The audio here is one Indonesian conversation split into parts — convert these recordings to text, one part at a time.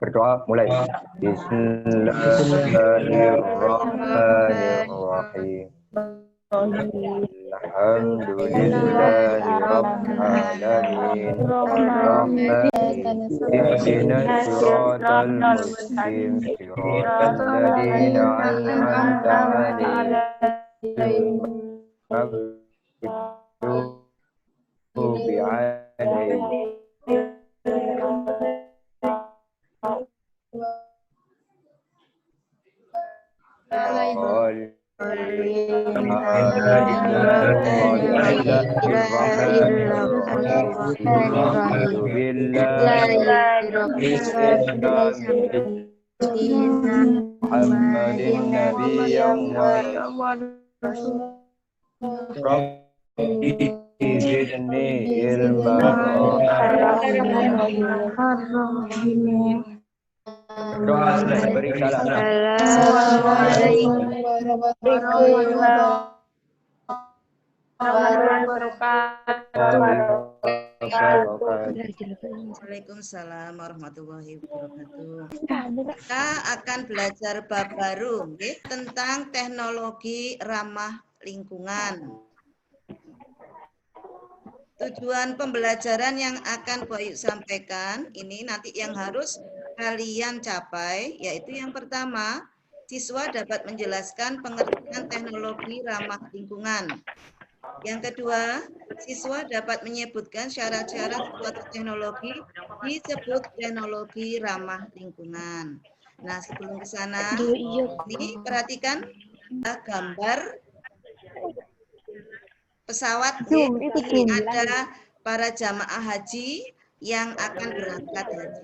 berdoa mulai. Bismillahirrahmanirrahim. Alhamdulillahirrahmanirrahim. Ihdinas siratal mustaqim, siratal ladzina an'amta 'alaihim maghdubi 'alaihim Muhammadin nabiyyan wa rabbi zidni ilma. Doa mulai, beri salam. Assalamualaikum warahmatullahi wabarakatuh. Waalaikumsalam warahmatullahi wabarakatuh. Kita akan belajar bab baru tentang teknologi ramah lingkungan. Tujuan pembelajaran yang akan Bayu sampaikan ini nanti yang harus kalian capai, yaitu yang pertama, siswa dapat menjelaskan pengertian teknologi ramah lingkungan. Yang kedua, siswa dapat menyebutkan syarat-syarat suatu teknologi disebut teknologi ramah lingkungan. Nah, sebelum ke sana, ini perhatikan gambar pesawat. Ini ada para jamaah haji yang akan berangkat haji.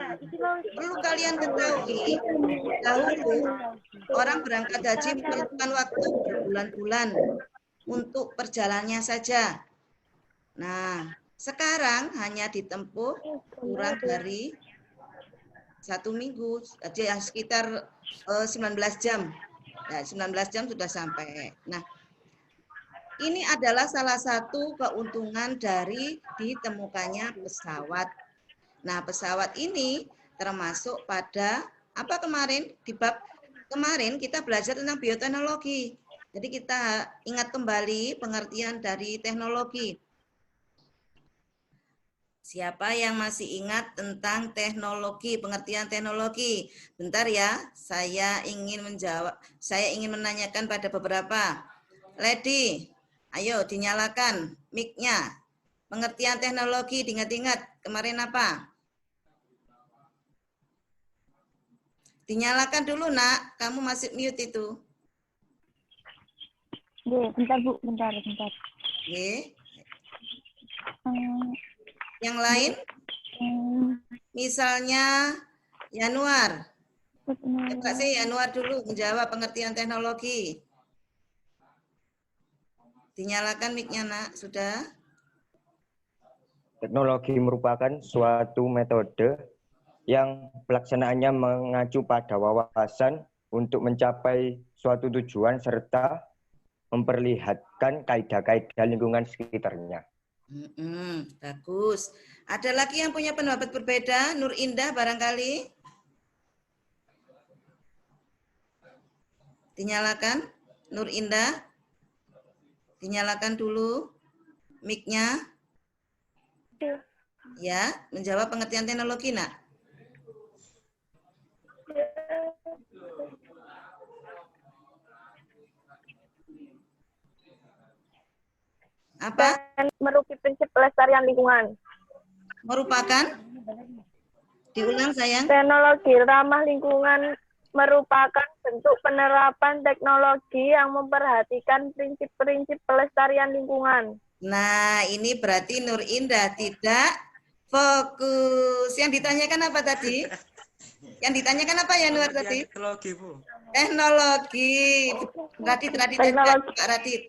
Perlu kalian ketahui, dahulu orang berangkat haji memerlukan waktu berbulan-bulan untuk perjalanannya saja. Nah, sekarang hanya ditempuh kurang dari 1 minggu, jadi sekitar 19 jam. Ya, 19 jam sudah sampai. Nah, ini adalah salah satu keuntungan dari ditemukannya pesawat. Nah, pesawat ini termasuk pada apa kemarin? Di bab kemarin kita belajar tentang bioteknologi. Jadi kita ingat kembali pengertian dari teknologi. Siapa yang masih ingat tentang teknologi, pengertian teknologi? Bentar ya, saya ingin menjawab. Saya ingin menanyakan pada beberapa. Lady, ayo dinyalakan mic-nya. Pengertian teknologi diingat-ingat kemarin apa? Dinyalakan dulu, Nak. Kamu masih mute itu. Bentar, Bu. Bentar. Oke. Yang lain? Misalnya Yanuar. Coba sih Yanuar dulu menjawab pengertian teknologi. Dinyalakan mic-nya, Nak. Sudah? Teknologi merupakan suatu metode yang pelaksanaannya mengacu pada wawasan untuk mencapai suatu tujuan serta memperlihatkan kaidah-kaidah lingkungan sekitarnya. Bagus. Ada lagi yang punya pendapat berbeda? Nur Indah barangkali? Dinyalakan, Nur Indah. Dinyalakan dulu mic-nya. Ya, menjawab pengertian teknologi, Nak. Apa? Merupakan prinsip pelestarian lingkungan. Merupakan? Diulang, sayang. Teknologi ramah lingkungan merupakan bentuk penerapan teknologi yang memperhatikan prinsip-prinsip pelestarian lingkungan. Nah, ini berarti Nur Indah tidak fokus. Yang ditanyakan apa tadi? Yang ditanyakan apa ya, Nur tadi? Teknologi, Bu. Teknologi. Radit aja, Pak Radit.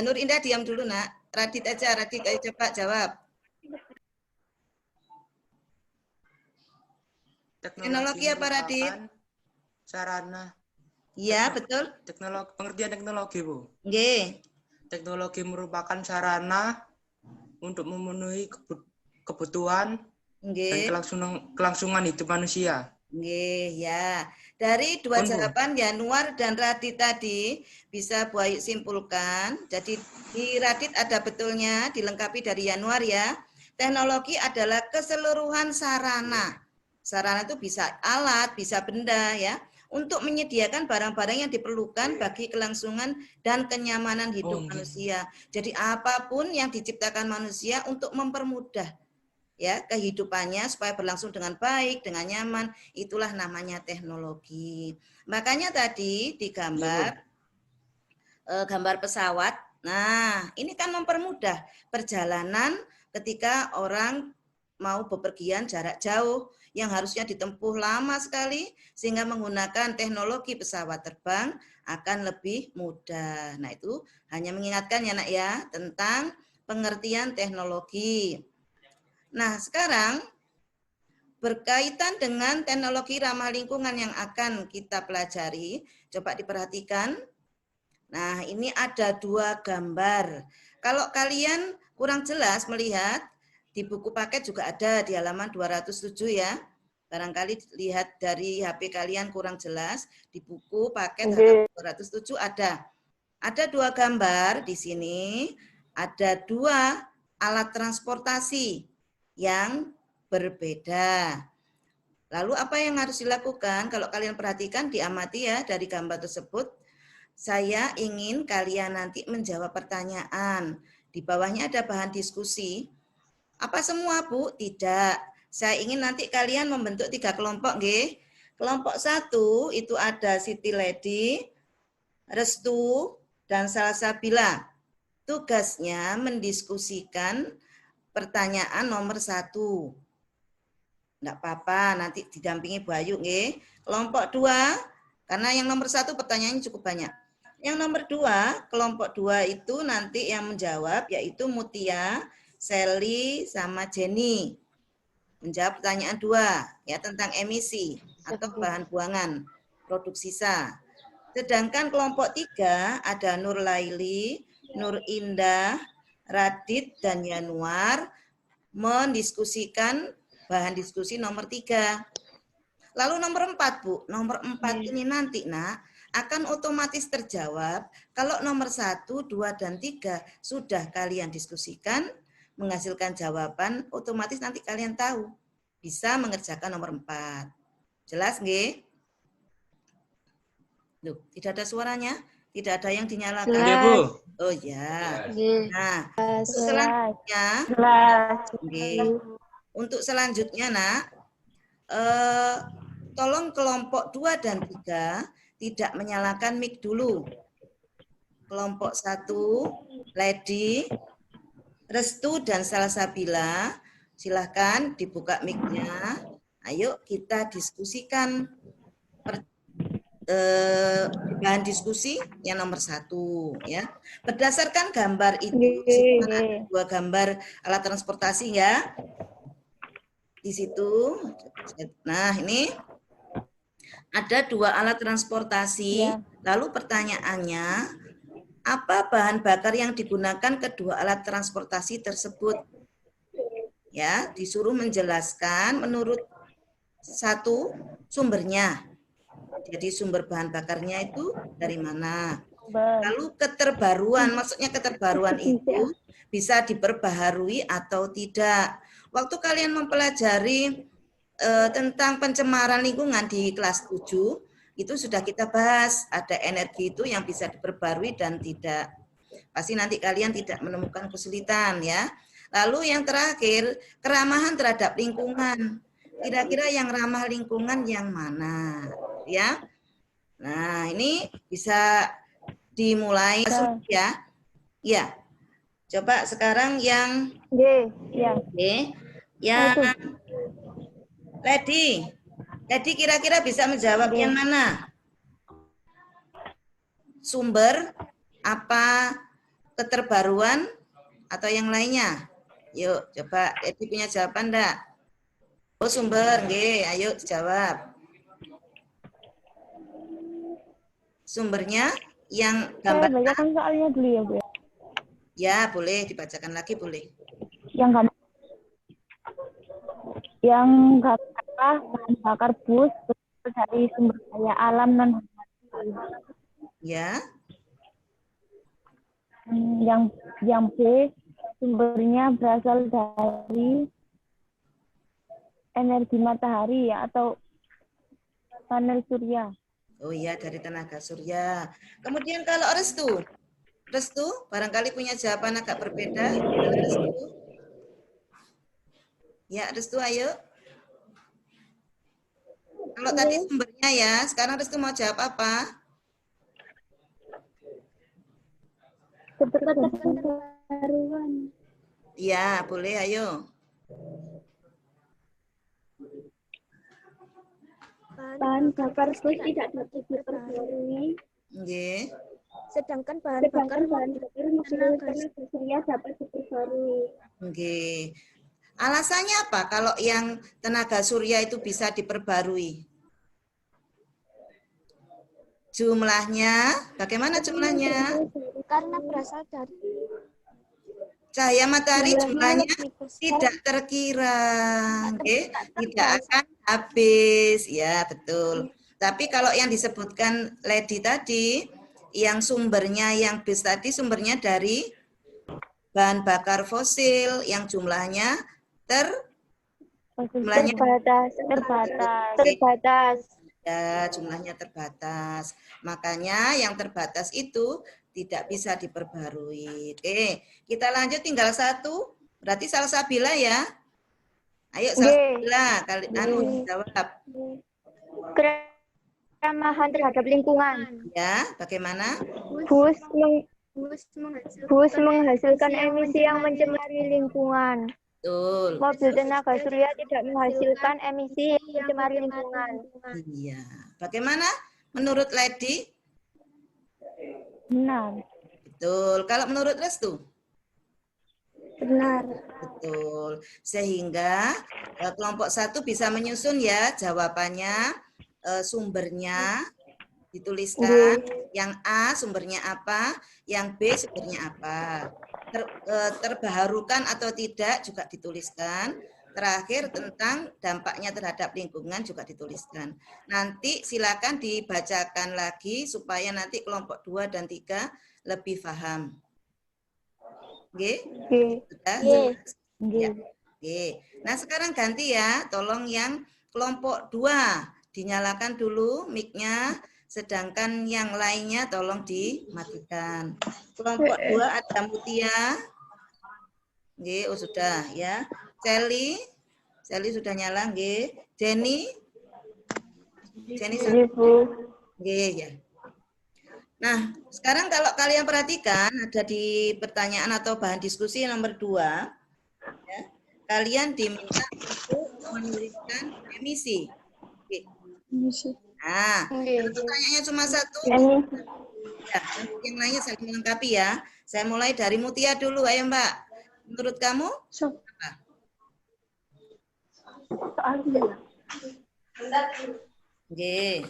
Nur Indah diam dulu, Nak. Radit aja, Radit ayo coba jawab. Teknologi apa, Radit? Sarana. Iya, betul. Pengertian teknologi, Bu. Nggih. Teknologi merupakan sarana untuk memenuhi kebutuhan dan kelangsungan hidup manusia. Nggih, ya. Dari dua jawaban Yanuar dan Radit tadi bisa Bu Ayu simpulkan. Jadi di Radit ada betulnya, dilengkapi dari Yanuar ya. Teknologi adalah keseluruhan sarana. Sarana itu bisa alat, bisa benda ya, untuk menyediakan barang-barang yang diperlukan bagi kelangsungan dan kenyamanan hidup manusia. Jadi apapun yang diciptakan manusia untuk mempermudah ya kehidupannya supaya berlangsung dengan baik, dengan nyaman, itulah namanya teknologi. Makanya tadi digambar gambar pesawat. Nah, ini kan mempermudah perjalanan ketika orang mau bepergian jarak jauh yang harusnya ditempuh lama sekali, sehingga menggunakan teknologi pesawat terbang akan lebih mudah. Nah, itu hanya mengingatkan ya nak ya tentang pengertian teknologi. Nah, sekarang berkaitan dengan teknologi ramah lingkungan yang akan kita pelajari, coba diperhatikan. Nah, ini ada dua gambar. Kalau kalian kurang jelas melihat, di buku paket juga ada di halaman 207 ya. Barangkali lihat dari HP kalian kurang jelas, di buku paket halaman 207 ada. Ada dua gambar di sini, ada dua alat transportasi yang berbeda. Lalu apa yang harus dilakukan? Kalau kalian perhatikan, diamati ya dari gambar tersebut. Saya ingin kalian nanti menjawab pertanyaan. Di bawahnya ada bahan diskusi. Apa semua, Bu? Tidak. Saya ingin nanti kalian membentuk 3 kelompok, nggih. Kelompok 1 itu ada Siti Ledi, Restu, dan Salsabila. Tugasnya mendiskusikan pertanyaan nomor 1. Enggak apa-apa, nanti didampingi Bu Ayu, nggih. Kelompok 2, karena yang nomor 1 pertanyaannya cukup banyak. Yang nomor 2, kelompok 2 itu nanti yang menjawab yaitu Mutia, Sally, sama Jenny. Menjawab pertanyaan 2 ya tentang emisi atau bahan buangan produk sisa. Sedangkan kelompok 3 ada Nur Laili, Nur Indah, Radit, dan Yanuar mendiskusikan bahan diskusi nomor 3. Lalu nomor 4, Bu. Nomor 4 ini nanti, Nak, akan otomatis terjawab kalau nomor 1, 2, dan 3 sudah kalian diskusikan, menghasilkan jawaban, otomatis nanti kalian tahu. Bisa mengerjakan nomor 4. Jelas, nggih? Loh, tidak ada suaranya? Tidak ada yang dinyalakan? Jelas. Bu. Oh ya. Nah, untuk selanjutnya, Nak, tolong kelompok 2 dan 3 tidak menyalakan mic dulu. Kelompok 1, Lady, Restu, dan Salsabila, silahkan dibuka mic-nya. Ayo kita diskusikan bahan diskusi yang nomor 1 ya. Berdasarkan gambar itu, ada 2 gambar alat transportasi ya. Di situ. Nah, ini ada 2 alat transportasi. Lalu pertanyaannya, apa bahan bakar yang digunakan kedua alat transportasi tersebut? Ya, disuruh menjelaskan menurut 1 sumbernya. Jadi sumber bahan bakarnya itu dari mana? Lalu keterbaruan, maksudnya keterbaruan itu bisa diperbaharui atau tidak. Waktu kalian mempelajari tentang pencemaran lingkungan di kelas 7, itu sudah kita bahas, ada energi itu yang bisa diperbarui dan tidak. Pasti nanti kalian tidak menemukan kesulitan ya. Lalu yang terakhir, keramahan terhadap lingkungan. Kira-kira yang ramah lingkungan yang mana? Ya. Nah, ini bisa dimulai ya. Ya. Coba sekarang yang yang Lady kira-kira bisa menjawab yang mana? Sumber, apa keterbaruan, atau yang lainnya? Yuk, coba Lady punya jawaban enggak? Oh, sumber, nggih, ayo jawab. Sumbernya yang gambar. Bacakan soalnya dulu ya, Bu. Ya, boleh dibacakan lagi, boleh. Yang bahan bakar bus dari sumber daya alam non Ya. yang B sumbernya berasal dari energi matahari ya, atau panel surya. Oh iya, dari tenaga surya. Kemudian kalau Restu, barangkali punya jawaban agak berbeda. Gimana, Restu? Ya, Restu, ayo. Kalau tadi sumbernya ya, sekarang Restu mau jawab apa? Terbarukan. Iya, boleh, ayo. Bahan bakar bus tidak dapat diperbarui. Nggih. Sedangkan bahan bakar tenaga surya dapat diperbarui. Nggih. Alasannya apa kalau yang tenaga surya itu bisa diperbarui? Jumlahnya, bagaimana jumlahnya? Karena berasal dari Cahaya matahari jumlahnya tidak terkira, okay? Tidak akan habis, ya betul. Tapi kalau yang disebutkan Lady tadi, yang sumbernya, yang bis tadi sumbernya dari bahan bakar fosil, yang jumlahnya terbatas. Ya, jumlahnya terbatas. Makanya yang terbatas itu tidak bisa diperbarui. Oke, kita lanjut tinggal satu. Berarti Salsabila ya. Ayo Salsabila, kalian jawab. Keramahan terhadap lingkungan. Ya, bagaimana? Bus menghasilkan emisi yang mencemari lingkungan. Betul. Mobil tenaga surya tidak menghasilkan emisi yang mencemari lingkungan. Iya. Bagaimana menurut Lady? Benar. Betul. Kalau menurut Restu? Benar. Betul. Sehingga kelompok 1 bisa menyusun ya jawabannya, sumbernya dituliskan. Yang A sumbernya apa, yang B sumbernya apa. Terbaharukan atau tidak juga dituliskan. Terakhir tentang dampaknya terhadap lingkungan juga dituliskan. Nanti silakan dibacakan lagi supaya nanti kelompok 2 dan 3 lebih paham. Oke? Sudah? Ya. Oke. Nah, sekarang ganti ya. Tolong yang kelompok 2 dinyalakan dulu mic-nya, sedangkan yang lainnya tolong dimatikan. Kelompok 2 ada Mutia. Oke, oh sudah ya. Sally sudah nyala, nggih. Jenny sudah. Nggih ya. Nah, sekarang kalau kalian perhatikan ada di pertanyaan atau bahan diskusi nomor 2, ya, kalian diminta untuk menuliskan emisi. Oke. Nah, kalau pertanyaannya cuma 1, ya, yang lainnya saling melengkapi ya. Saya mulai dari Mutia dulu, ayo Mbak. Menurut kamu? Apa? Oke.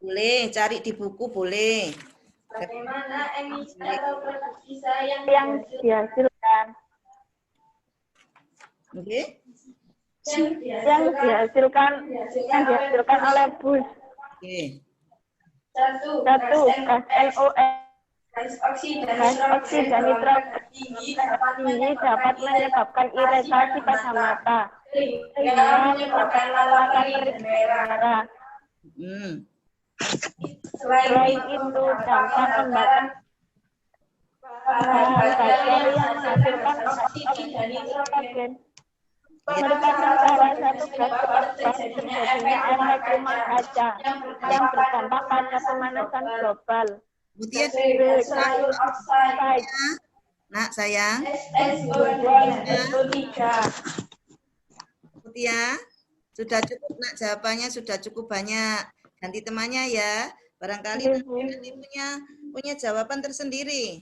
Boleh, cari di buku boleh. Bagaimana emisi atau produksi yang dihasilkan? Oke. Yang dihasilkan oleh bus. Oke. 1. Gas NOx. Gas oksida nitrogen tinggi dapat menyebabkan iritasi pada mata, sehingga menyebabkan lalapan perih darah. Selain itu, dampak pembakaran bahan bakar yang menghasilkan oksida nitrogen merupakan salah satu gas penyebab terjadinya efek rumah kaca yang berdampak pada pemanasan global. Mutia, nak sayang. Mutia, sudah cukup nak jawabannya, sudah cukup banyak. Ganti temannya ya. Barangkali nanti punya jawaban tersendiri.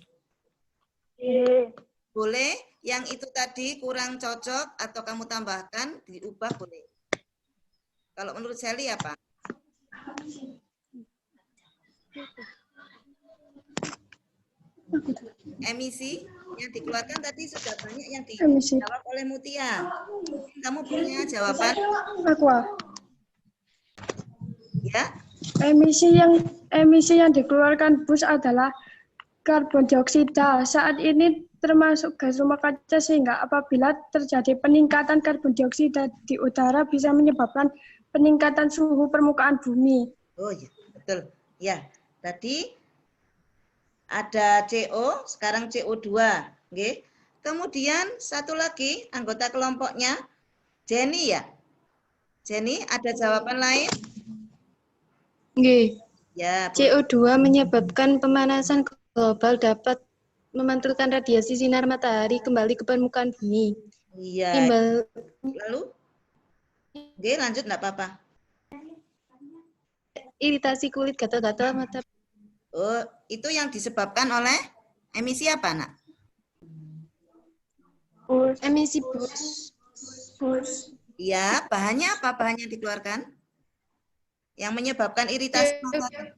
Boleh? Yang itu tadi kurang cocok atau kamu tambahkan, diubah boleh. Kalau menurut Sally apa? emisi yang dikeluarkan tadi sudah banyak yang Emisi. dijawab oleh Mutia. Kamu punya jawaban? Aqua. Ya? Emisi yang dikeluarkan bus adalah karbon dioksida. Saat ini termasuk gas rumah kaca sehingga apabila terjadi peningkatan karbon dioksida di udara bisa menyebabkan peningkatan suhu permukaan bumi. Oh ya, betul. Ya, tadi ada CO, sekarang CO2. Oke. Kemudian satu lagi anggota kelompoknya, Jenny ya. Jenny, ada jawaban lain? Nggih. Ya, CO2 menyebabkan pemanasan global dapat memantulkan radiasi sinar matahari kembali ke permukaan bumi. iya. Timbal Lalu? Oke, lanjut enggak apa-apa. iritasi kulit, gatal-gatal mata. Oh, itu yang disebabkan oleh emisi apa, Nak? Emisi bus. Iya, bahannya apa? Bahannya dikeluarkan? Yang menyebabkan iritasi mata.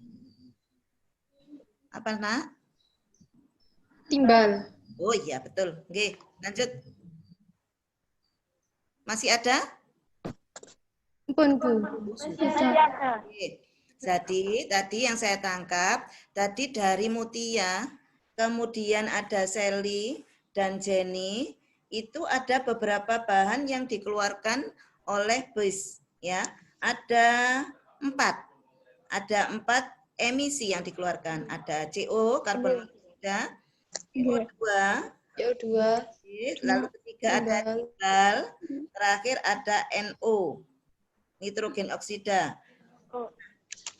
Apa, Nak? Timbal. Oh iya, betul. Oke, lanjut. Masih ada? Pun, Bu. Oke. Jadi, tadi yang saya tangkap, tadi dari Mutia, kemudian ada Sally dan Jenny, itu ada beberapa bahan yang dikeluarkan oleh bus. Ya, ada 4. Ada 4 emisi yang dikeluarkan. Ada CO, karbon dioksida, CO2, CO2. lalu ketiga ada timbal, terakhir ada NO, nitrogen oksida.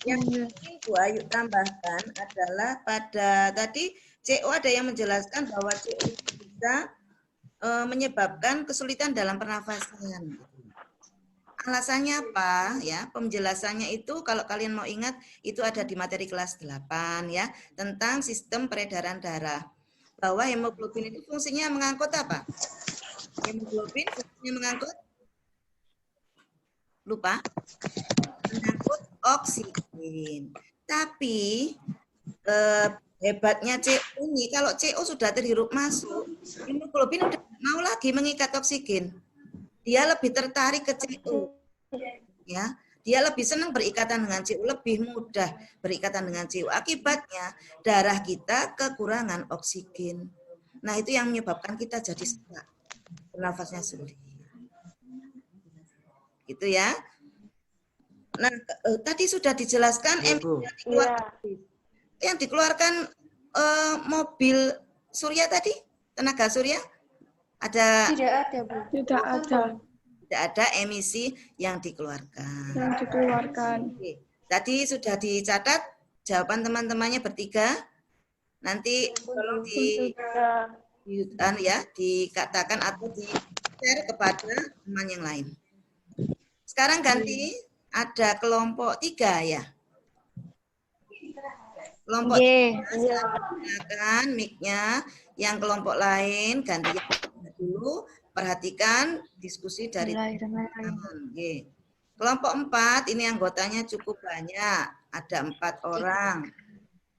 Yang ingin Bu Ayu tambahkan adalah pada tadi CO ada yang menjelaskan bahwa CO bisa menyebabkan kesulitan dalam pernafasan. Alasannya apa ya? Penjelasannya itu kalau kalian mau ingat itu ada di materi kelas 8 ya, tentang sistem peredaran darah. Bahwa hemoglobin itu fungsinya mengangkut apa? Hemoglobin fungsinya mengangkut? Lupa? Mengangkut oksigen. Tapi hebatnya CO ini, kalau CO sudah terhirup masuk, hemoglobin udah mau lagi mengikat oksigen. Dia lebih tertarik ke CO. Ya, dia lebih senang berikatan dengan CO, lebih mudah berikatan dengan CO. Akibatnya darah kita kekurangan oksigen. Nah, itu yang menyebabkan kita jadi sesak, bernafasnya sulit. Gitu ya. Nah, tadi sudah dijelaskan yang dikeluarkan mobil surya tadi, tenaga surya, ada? Tidak ada, Bu. Tidak ada. Tidak ada emisi yang dikeluarkan. Yang dikeluarkan. Oke. Tadi sudah dicatat jawaban teman-temannya bertiga. Nanti tolong dikatakan atau di-share kepada teman yang lain. Sekarang ganti ada kelompok 3 ya. Kelompok 3, silakan mic-nya. Yang kelompok lain ganti dulu. Perhatikan diskusi dari teman-teman. Kelompok 4 ini anggotanya cukup banyak. Ada 4 orang.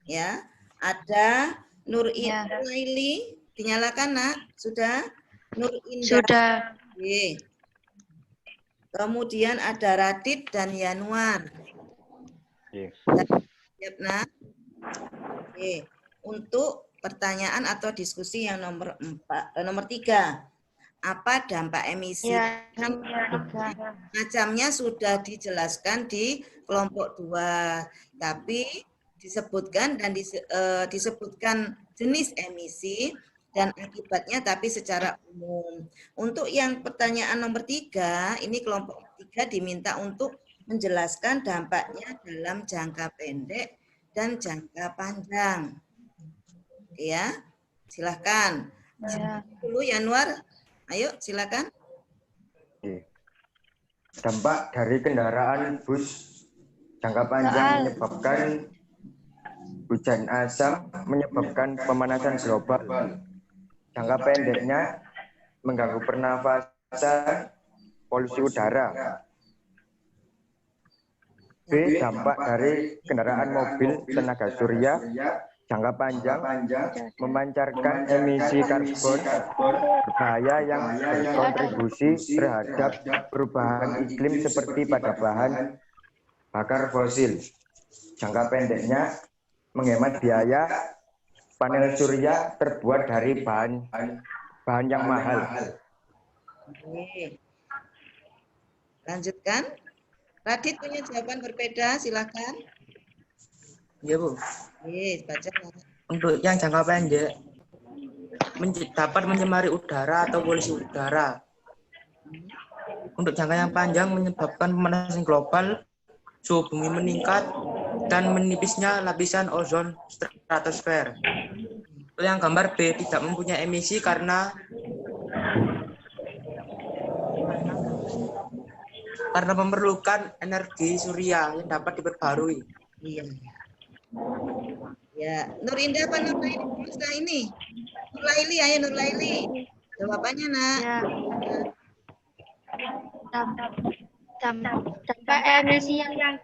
Ya, ada Nur Indah Laili. Dinyalakan, Nak? Sudah? Nur Indah. Sudah. Oke. Kemudian ada Radit dan Yanuar. Siap, Nak? Oke. Untuk pertanyaan atau diskusi yang nomor 3. Apa dampak emisi? Macamnya sudah dijelaskan di kelompok 2, tapi disebutkan disebutkan jenis emisi dan akibatnya tapi secara umum. Untuk yang pertanyaan nomor 3, ini kelompok 3 diminta untuk menjelaskan dampaknya dalam jangka pendek dan jangka panjang. Ya, silahkan. Dulu Yanuar. Ayo, silakan. Dampak dari kendaraan bus jangka panjang menyebabkan hujan asam, menyebabkan pemanasan global. Jangka pendeknya mengganggu pernafasan, polusi udara. B. Dampak dari kendaraan mobil tenaga surya Jangka panjang memancarkan emisi karbon berbahaya yang berkontribusi terhadap perubahan iklim seperti pada bahan bakar fosil. Jangka pendeknya menghemat biaya, panel surya terbuat dari bahan yang mahal. Oke. Lanjutkan. Radit punya jawaban berbeda, silakan. Iya, Bu. Baca. Untuk yang jangka pendek, dapat menyemari udara atau polusi udara. Untuk jangka yang panjang menyebabkan pemanasan global, suhu bumi meningkat, dan menipisnya lapisan ozon stratosfer. Yang gambar B tidak mempunyai emisi karena memerlukan energi surya yang dapat diperbarui. Iya. Ya, Nur Indah apa Nur ini? Nur Laili, ayo Nur Laili. Jawabannya, Nak. Ya. Dampak emisi yang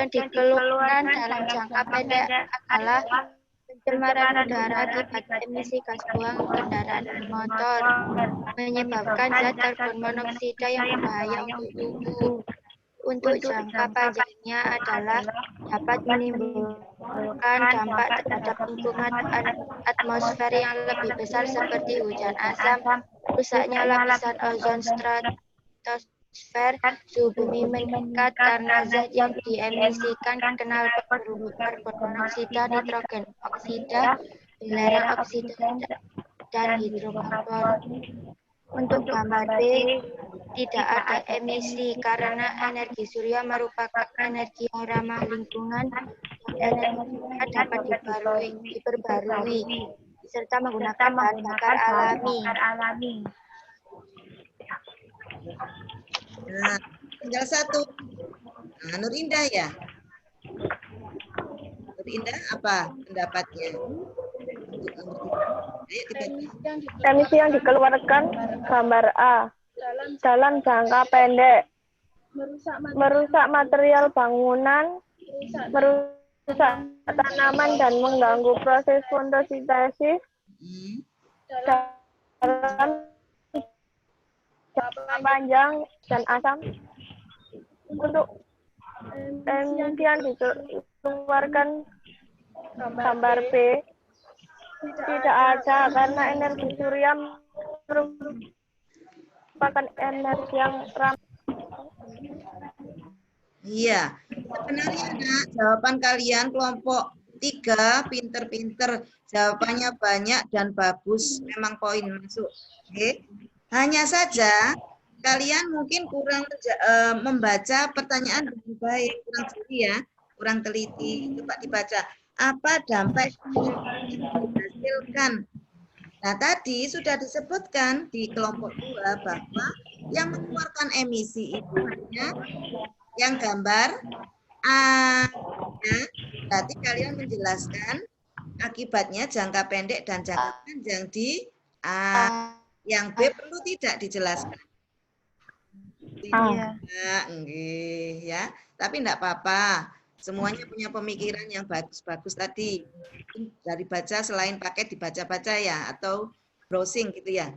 dikeluarkan dalam jangka pendek adalah pencemaran udara akibat emisi gas buang kendaraan bermotor, menyebabkan zat karbon monoksida yang berbahaya untuk tubuh. Untuk jangka panjangnya adalah dapat menimbulkan dampak terhadap lingkungan atmosfer yang lebih besar seperti hujan asam, rusaknya lapisan ozon stratosfer, suhu bumi meningkat karena zat yang diemisikan knalpot karbon monoksida, nitrogen oksida, belerang oksida, dan hidrokarbon. Untuk gambar B, tidak ada emisi karena energi surya merupakan energi yang ramah lingkungan dan energinya dapat diperbarui serta menggunakan bahan bakar alami. Nah, tinggal satu. Nah, Nur Indah ya. Nur Indah apa pendapatnya? Ayo dibaca. Emisi yang dikeluarkan gambar A dalam jangka pendek merusak material bangunan, merusak tanaman dan mengganggu proses fotosintesis dalam jangka panjang dan asam. Untuk emisi yang dikeluarkan gambar B tidak ada karena energi surya merupakan energi yang ramah. Iya, sebenarnya Nak, jawaban kalian kelompok 3 pinter-pinter, jawabannya banyak dan bagus, memang poin masuk. Oke. Hanya saja kalian mungkin kurang membaca pertanyaan dengan baik, kurang jeli ya, kurang teliti. Coba dibaca. Apa dampak yang dihasilkan? Nah, tadi sudah disebutkan di kelompok 2 bahwa yang mengeluarkan emisi itu hanya yang gambar A. Ya, berarti kalian menjelaskan akibatnya jangka pendek dan jangka panjang di A. Yang B perlu tidak dijelaskan. Tidak, ya. Tapi enggak apa-apa. Semuanya punya pemikiran yang bagus-bagus tadi. Dari baca selain pakai dibaca-baca ya, atau browsing gitu ya.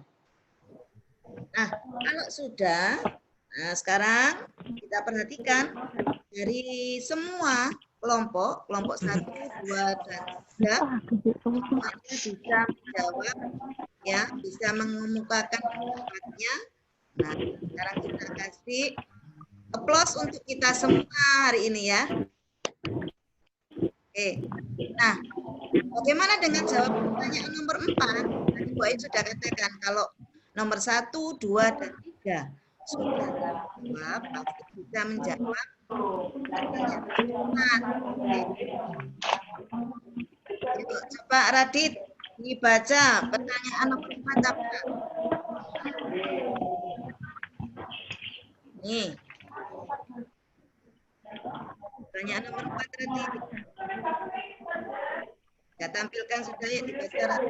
Nah, kalau sudah, nah sekarang kita perhatikan dari semua kelompok 1, 2, dan 3, semuanya bisa menjawab, ya, bisa mengemukakan pendapatnya. Nah, sekarang kita kasih aplaus untuk kita semua hari ini ya. Oke, nah bagaimana dengan jawab pertanyaan nomor 4? Tadi Bu Ain sudah katakan kalau nomor 1, 2, dan 3 sudah jawab, pasti bisa menjawab pertanyaan nomor 4. Coba Radit dibaca pertanyaan nomor 4 apa? Nih. Pertanyaan nomor 4 tadi. Saya tampilkan sudah ya dibaca.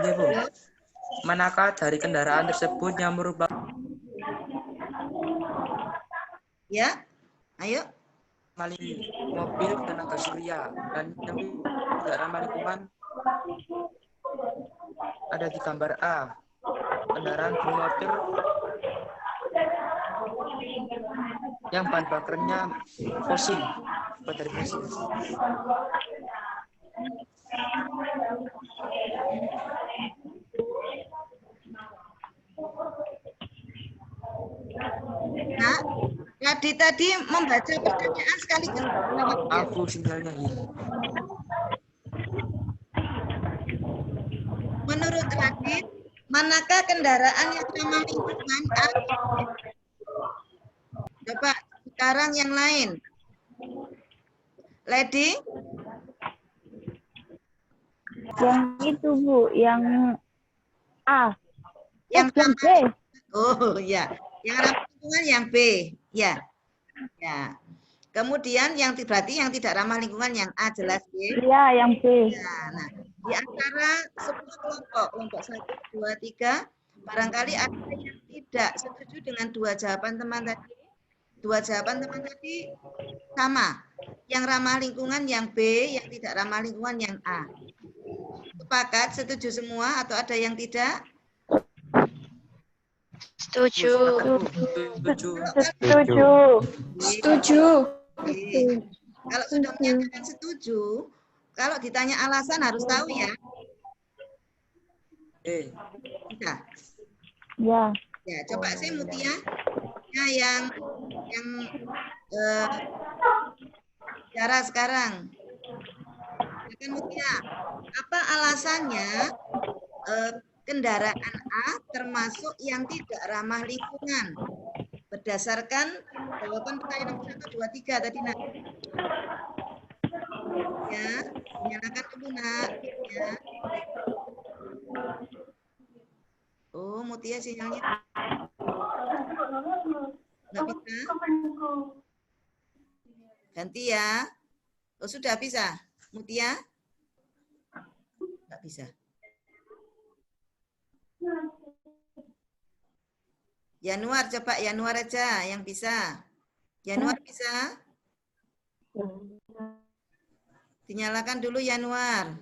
Iya, Bu. Manakah dari kendaraan tersebut yang merupakan Ya, Ayo. Mobil tenaga surya dan yang tidak ramah lingkungan ada di gambar A. Kendaraan bermotor yang bahan bakarnya fosil, baterai fosil. Nah, tadi membaca pertanyaan sekaligus. Aku sinyalnya hilang. Menurut Radit, manakah kendaraan yang ramah lingkungan? Coba sekarang yang lain. Lady? Yang itu, Bu, yang A. Yang yang B. Oh, ya. Yang ramah lingkungan yang B. Ya. Ya. Kemudian yang berarti yang tidak ramah lingkungan yang A, jelas ya? Iya, yang B. Ya, nah, di antara 10 kelompok 1, 2, 3, barangkali ada yang tidak setuju dengan dua jawaban teman tadi. Dua jawaban teman tadi sama. Yang ramah lingkungan yang B, yang tidak ramah lingkungan yang A. Sepakat, setuju semua atau ada yang tidak? Setuju. Setuju. Setuju. Oke. Kalau sudah menyatakan setuju, kalau ditanya alasan harus tahu ya. Bisa. Ya. Ya, coba saya Mutia. Ya, yang bicara sekarang. Silakan Mutia. Apa alasannya kendaraan A termasuk yang tidak ramah lingkungan? Berdasarkan jawaban pertanyaan nomor 1, 2, 3 tadi, Nak. Ya, nyalakan dulu, Nak. Ya. Oh, Mutia sinyalnya nggak bisa. Ganti ya. Oh, sudah bisa. Mutia? Nggak bisa. Januar, coba Januar aja yang bisa. Januar bisa? Dinyalakan dulu Januar.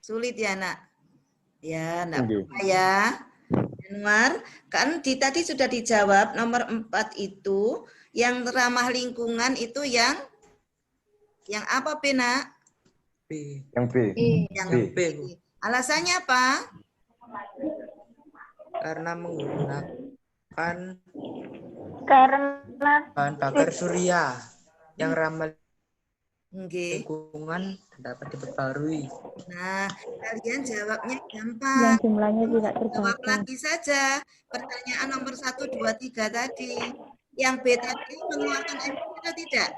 Sulit ya, Nak? Ya, enggak apa-apa ya. Januar, kan tadi sudah dijawab nomor 4 itu, yang ramah lingkungan itu yang apa, B, Nak? B. Yang B. Yang B. Alasannya apa? Karena menggunakan bahan bakar surya yang ramah lingkungan dapat diperbarui. Nah, kalian jawabnya gampang. Yang jumlahnya tidak Jawab terbatas. lagi saja pertanyaan nomor 1, 2, 3 tadi. Yang B tadi mengeluarkan emisi atau tidak?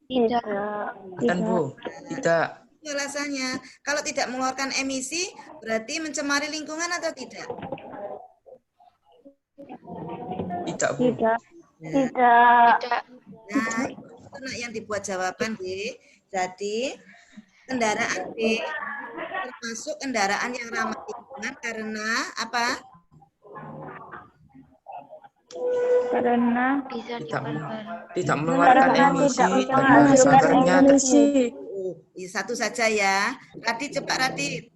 Tidak. Bukan, Bu. Tidak. Itu alasannya. Kalau tidak mengeluarkan emisi, berarti mencemari lingkungan atau tidak? Tidak, Bu. Tidak. Nah, Tidak. nah itu Nak yang dibuat jawaban B. Jadi kendaraan B termasuk kendaraan yang ramah lingkungan karena apa? Karena Bisa Tidak mengeluarkan emisi dan bahan bakarnya Satu saja ya. Radit, coba Radit.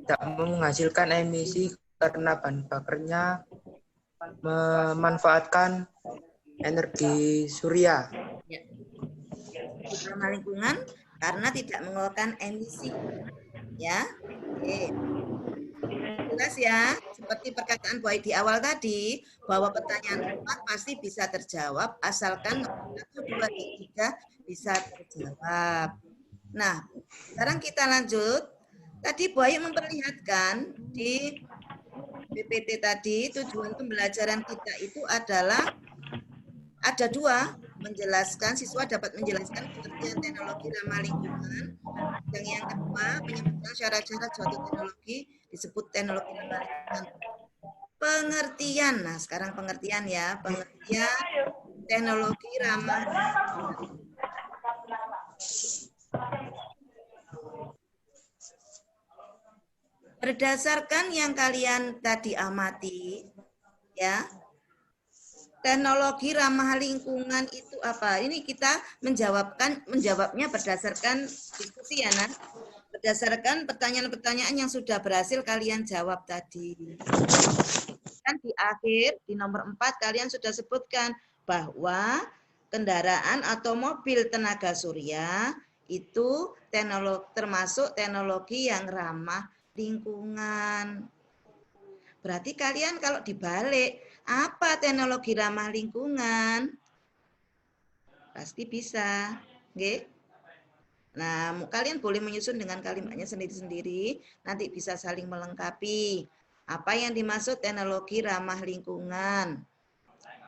tidak menghasilkan emisi karena bahan bakarnya memanfaatkan energi surya. Ya. Ramah lingkungan karena tidak mengeluarkan emisi. Ya. Oke. Jelas ya, seperti perkataan Boy di awal tadi, bahwa pertanyaan 4 pasti bisa terjawab asalkan 1, 2, 3 bisa terjawab. Nah, sekarang kita lanjut. Tadi Boy memperlihatkan di PPT tadi, tujuan pembelajaran kita itu adalah ada 2, menjelaskan, siswa dapat menjelaskan pengertian teknologi ramah lingkungan. Yang kedua, menyebutkan syarat-syarat suatu teknologi disebut teknologi ramah lingkungan. Pengertian, nah sekarang pengertian ya, pengertian teknologi ramah lingkungan. Berdasarkan yang kalian tadi amati, ya, teknologi ramah lingkungan itu apa? Ini kita menjawabnya berdasarkan diskusi ya, Nan. Berdasarkan pertanyaan-pertanyaan yang sudah berhasil kalian jawab tadi. Kan di akhir, di nomor 4, kalian sudah sebutkan bahwa kendaraan atau mobil tenaga surya itu termasuk teknologi yang ramah lingkungan. Berarti kalian kalau dibalik, apa teknologi ramah lingkungan? Pasti bisa. Oke? Nah, kalian boleh menyusun dengan kalimatnya sendiri-sendiri, nanti bisa saling melengkapi. Apa yang dimaksud teknologi ramah lingkungan?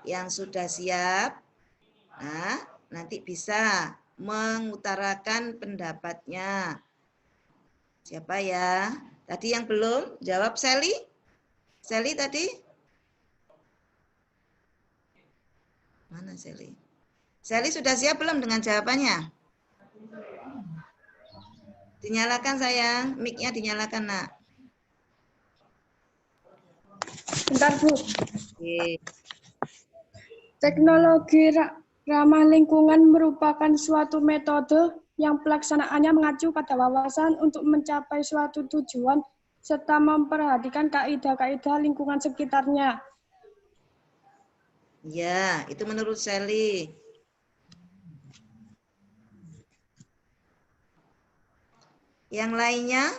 Yang sudah siap, nah, nanti bisa mengutarakan pendapatnya. Siapa ya? Tadi yang belum jawab, Sally? Sally tadi? Mana Sally? Sally sudah siap belum dengan jawabannya? Dinyalakan sayang, mic-nya dinyalakan nak. Bentar Bu. Oke. Teknologi ramah lingkungan merupakan suatu metode yang pelaksanaannya mengacu pada wawasan untuk mencapai suatu tujuan serta memperhatikan kaidah-kaidah lingkungan sekitarnya. Ya, itu menurut Sally. Yang lainnya,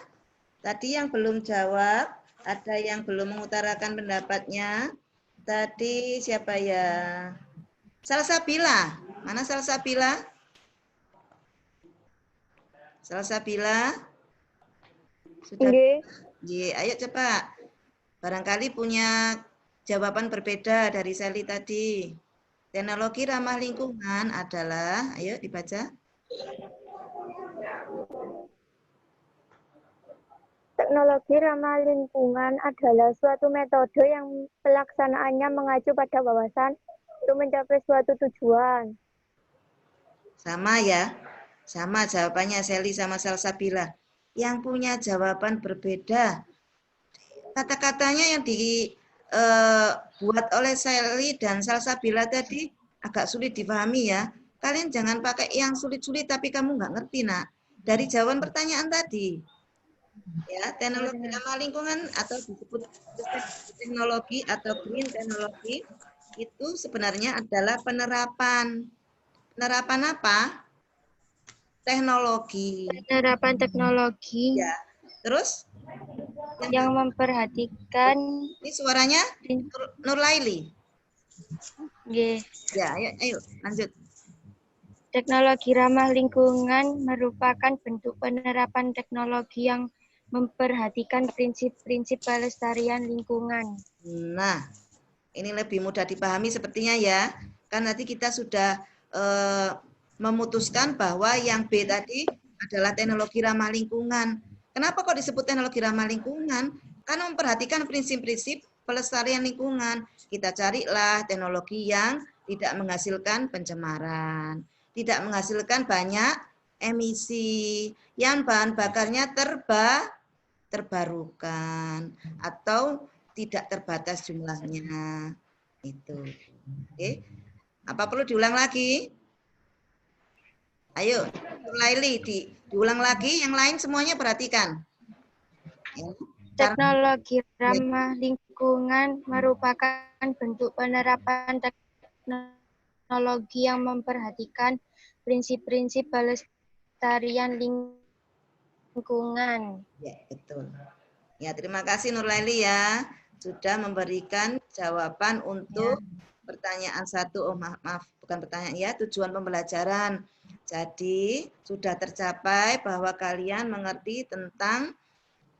tadi yang belum jawab, ada yang belum mengutarakan pendapatnya. Tadi siapa ya? Salsabila. Mana Salsabila? Salsabila? Sudah? Ye, ayo cepat. Barangkali punya jawaban berbeda dari Sally tadi. Teknologi ramah lingkungan adalah, ayo dibaca. Teknologi ramah lingkungan adalah suatu metode yang pelaksanaannya mengacu pada wawasan untuk mencapai suatu tujuan. Sama ya, sama jawabannya Sally sama Salsabila. Yang punya jawaban berbeda. Kata-katanya yang dibuat oleh Sally dan Salsabila tadi agak sulit dipahami ya. Kalian jangan pakai yang sulit-sulit tapi kamu nggak ngerti nak. Dari jawaban pertanyaan tadi. Ya, teknologi ramah lingkungan atau disebut teknologi atau green teknologi itu sebenarnya adalah penerapan. Penerapan apa? Teknologi. Penerapan teknologi Ya. Terus? yang memperhatikan. Ini suaranya Nurlaili. Yeah. Ya, ayo lanjut. Teknologi ramah lingkungan merupakan bentuk penerapan teknologi yang memperhatikan prinsip-prinsip pelestarian lingkungan. Nah, ini lebih mudah dipahami sepertinya ya. Kan nanti kita sudah memutuskan bahwa yang B tadi adalah teknologi ramah lingkungan. Kenapa kok disebut teknologi ramah lingkungan? Karena memperhatikan prinsip-prinsip pelestarian lingkungan. Kita carilah teknologi yang tidak menghasilkan pencemaran, tidak menghasilkan banyak emisi, yang bahan bakarnya terbarukan atau tidak terbatas jumlahnya. Itu. Oke. Apa perlu diulang lagi? Ayo, Laili diulang lagi, yang lain semuanya perhatikan. Teknologi ramah lingkungan merupakan bentuk penerapan teknologi yang memperhatikan prinsip-prinsip pelestarian lingkungan. Ya, betul. Ya, terima kasih Nurlaili ya sudah memberikan jawaban untuk pertanyaan 1. Oh, maaf, bukan pertanyaan ya, tujuan pembelajaran. Jadi, sudah tercapai bahwa kalian mengerti tentang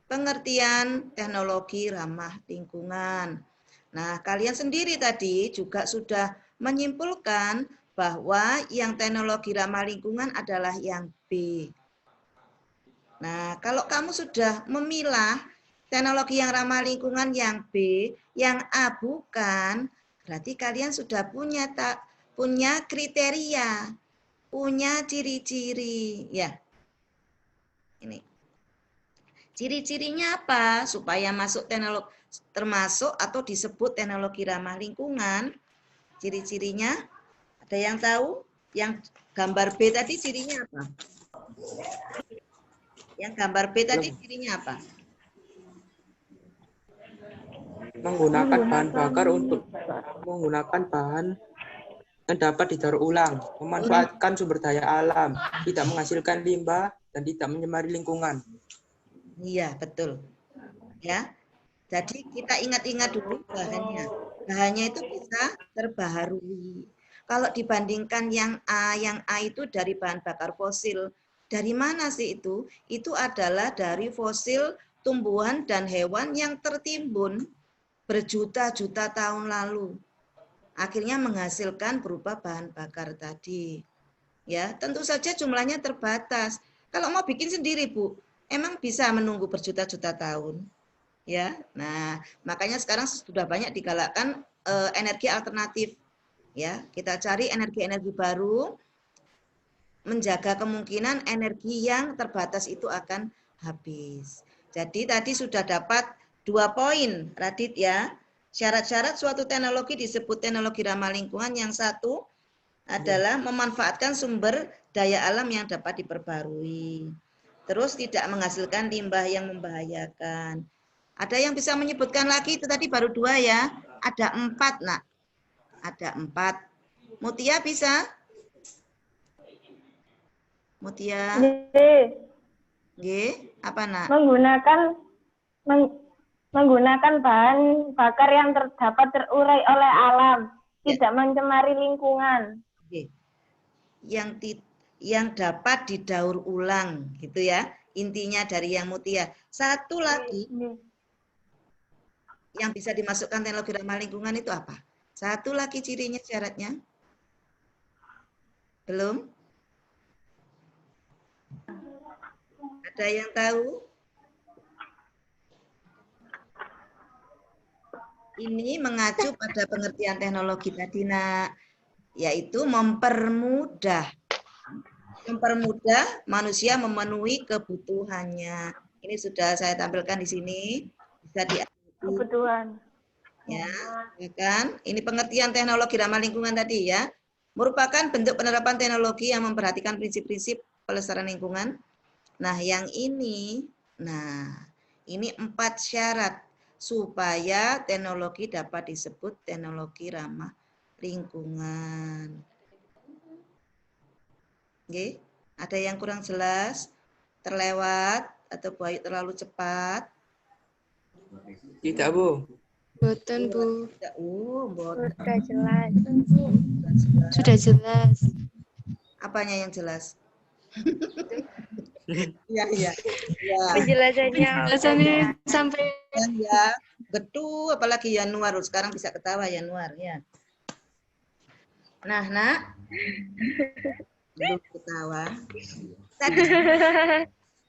pengertian teknologi ramah lingkungan. Nah, kalian sendiri tadi juga sudah menyimpulkan bahwa yang teknologi ramah lingkungan adalah yang B. Nah, kalau kamu sudah memilah teknologi yang ramah lingkungan yang B, yang A bukan, berarti kalian sudah punya kriteria, punya ciri-ciri, ya. Ini. Ciri-cirinya apa supaya masuk teknologi termasuk atau disebut teknologi ramah lingkungan? Ciri-cirinya ada yang tahu? Yang gambar B tadi cirinya apa? Yang gambar B tadi cirinya apa? Menggunakan bahan bakar untuk menggunakan bahan yang dapat didaur ulang, memanfaatkan sumber daya alam, tidak menghasilkan limbah dan tidak mencemari lingkungan. Iya, betul. Ya. Jadi kita ingat-ingat dulu bahannya. Bahannya itu bisa terbaharui. Kalau dibandingkan yang A itu dari bahan bakar fosil. Dari mana sih itu? Itu adalah dari fosil tumbuhan dan hewan yang tertimbun berjuta-juta tahun lalu. Akhirnya menghasilkan berupa bahan bakar tadi. Ya, tentu saja jumlahnya terbatas. Kalau mau bikin sendiri, Bu, emang bisa menunggu berjuta-juta tahun. Ya, nah makanya sekarang sudah banyak digalakkan energi alternatif. Ya, kita cari energi-energi baru, menjaga kemungkinan energi yang terbatas itu akan habis. Jadi tadi sudah dapat 2 poin, Radit ya. Syarat-syarat suatu teknologi disebut teknologi ramah lingkungan. Yang satu adalah memanfaatkan sumber daya alam yang dapat diperbarui. Terus tidak menghasilkan limbah yang membahayakan. Ada yang bisa menyebutkan lagi, itu tadi baru 2 ya. Ada 4, nak. Ada 4. Mutia bisa? Mutia? G, apa nak? Menggunakan bahan bakar yang dapat terurai oleh alam, tidak mencemari lingkungan. G. Yang dapat didaur ulang, gitu ya. Intinya dari yang Mutia. Satu lagi. Yang bisa dimasukkan teknologi ramah lingkungan itu apa? Satu lagi cirinya, syaratnya. Belum? Ada yang tahu? Ini mengacu pada pengertian teknologi tadi, nak. Yaitu mempermudah manusia memenuhi kebutuhannya. Ini sudah saya tampilkan di sini. Bisa diamati. Kebutuhan. Ya, kan? Ini pengertian teknologi ramah lingkungan tadi ya. Merupakan bentuk penerapan teknologi yang memperhatikan prinsip-prinsip pelestarian lingkungan. Nah, yang ini, ini 4 syarat supaya teknologi dapat disebut teknologi ramah lingkungan. Oke, ada yang kurang jelas, terlewat atau Bayu terlalu cepat? Tidak, Bu. Boten, Bu. Tidak, boten. Sudah jelas. Sudah jelas. Apanya yang jelas? Iya. Penjelasannya sampai ya, betul, apalagi Januar, sekarang bisa ketawa Januar ya. Nah, nak. Belum ketawa.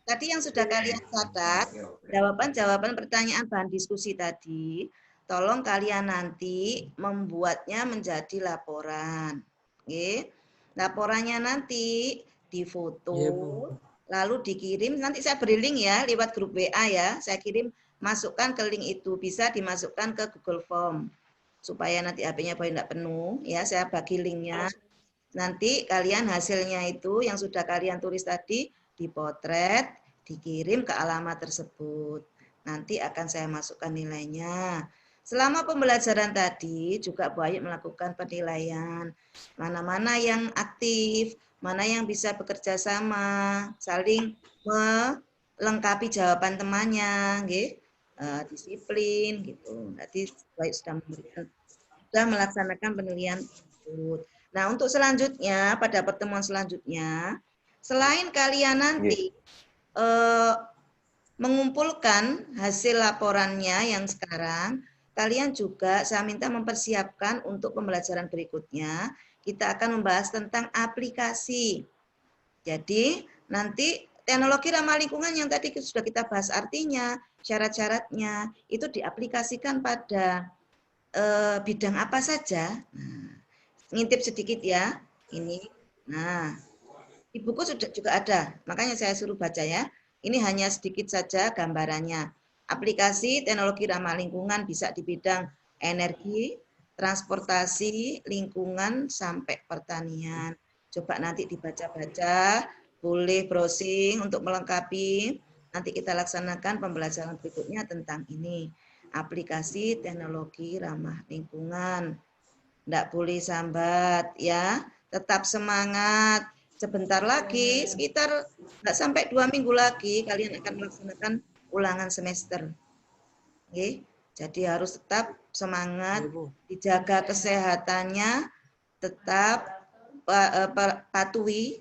Tadi yang sudah kalian catat, jawaban-jawaban pertanyaan bahan diskusi tadi, tolong kalian nanti membuatnya menjadi laporan. Oke. Laporannya nanti difoto, lalu dikirim, nanti saya beri link ya, lewat grup WA ya, saya kirim, masukkan ke link itu, bisa dimasukkan ke Google Form, supaya nanti HP-nya tidak penuh, ya saya bagi linknya. Nanti kalian hasilnya itu yang sudah kalian tulis tadi, dipotret, dikirim ke alamat tersebut. Nanti akan saya masukkan nilainya. Selama pembelajaran tadi juga Bayu melakukan penilaian. Mana-mana yang aktif, mana yang bisa bekerja sama, saling melengkapi jawaban temannya, disiplin gitu. Nanti Bayu sudah melaksanakan penilaian tersebut. Nah, untuk selanjutnya, pada pertemuan selanjutnya, selain kalian nanti mengumpulkan hasil laporannya yang sekarang, kalian juga saya minta mempersiapkan untuk pembelajaran berikutnya, kita akan membahas tentang aplikasi. Jadi, nanti teknologi ramah lingkungan yang tadi sudah kita bahas artinya, syarat-syaratnya, itu diaplikasikan pada bidang apa saja. Nah, ngintip sedikit ya, ini. Nah, di buku sudah juga ada, makanya saya suruh baca ya. Ini hanya sedikit saja gambarannya. Aplikasi teknologi ramah lingkungan bisa di bidang energi, transportasi, lingkungan, sampai pertanian. Coba nanti dibaca-baca, boleh browsing untuk melengkapi. Nanti kita laksanakan pembelajaran berikutnya tentang ini. Aplikasi teknologi ramah lingkungan. Tidak boleh sambat ya, tetap semangat. Sebentar lagi, sekitar nggak sampai 2 minggu lagi, kalian akan melaksanakan ulangan semester. Oke, jadi harus tetap semangat, dijaga kesehatannya, tetap patuhi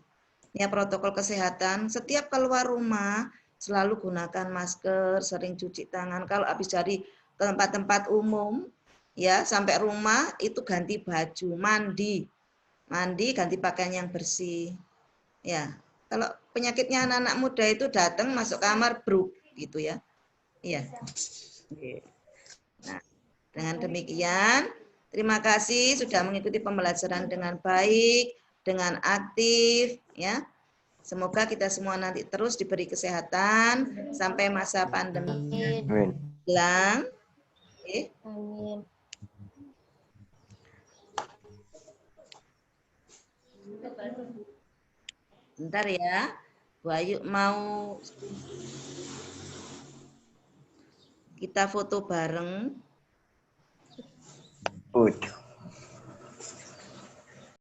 ya protokol kesehatan. Setiap keluar rumah, selalu gunakan masker, sering cuci tangan. Kalau habis dari tempat-tempat umum, ya sampai rumah itu ganti baju, mandi, ganti pakaian yang bersih. Ya, kalau penyakitnya anak-anak muda itu datang masuk kamar bruk gitu ya. Iya. Nah, dengan demikian, terima kasih sudah mengikuti pembelajaran dengan baik, dengan aktif, ya. Semoga kita semua nanti terus diberi kesehatan sampai masa pandemi hilang. Oke. Amin. Bentar ya, Bu Ayu mau kita foto bareng. Udah.